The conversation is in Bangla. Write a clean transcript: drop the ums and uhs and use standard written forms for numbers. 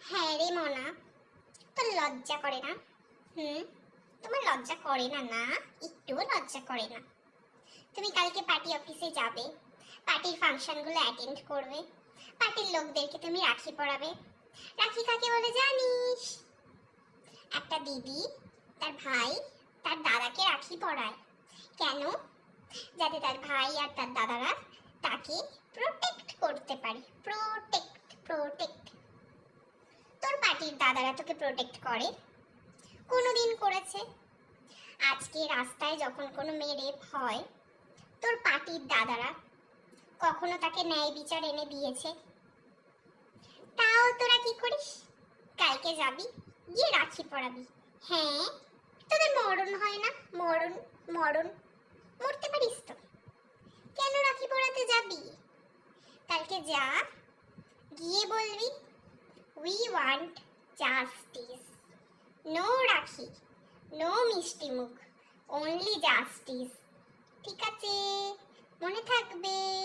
হ্যাঁ রে মনা, তোর লজ্জা করে না? হুম, তোমার লজ্জা করে না? না, একটুও লজ্জা করে না? তুমি কালকে পার্টি অফিসে যাবে, পার্টির ফাংশনগুলো অ্যাটেন্ড করবে, পার্টির লোকদেরকে তুমি রাখি পরাবে। রাখি কাকে বলে জানিস? একটা দিদি তার ভাই তার দাদাকে রাখি পরায়। কেন? যাতে তার ভাই আর তার দাদারা তাকে প্রোটেক্ট করতে পারে। Protect, protect. তোর পার্টির দাদারা তোকে প্রোটেক্ট করে? কোনোদিন করেছে? আজকে রাস্তায় যখন কোনো মেয়ে রেপ হয়, তোর পার্টির দাদারা কখনো তাকে ন্যায় বিচার এনে দিয়েছে? তাও তোরা কি করিস? কালকে যাবি, গিয়ে রাখি পরাবি। হ্যাঁ, তোদের মরণ হয় না? মরণ, মরণ, মরতে পারিস তো? কেন রাখি পরাতে যাবি? কালকে যা, গিয়ে বলবি উই ওয়ান্ট জাস্টিস। নো রাখি, নো মিষ্টি মুখ, অনলি জাস্টিস। ঠিক আছে? মনে থাকবে।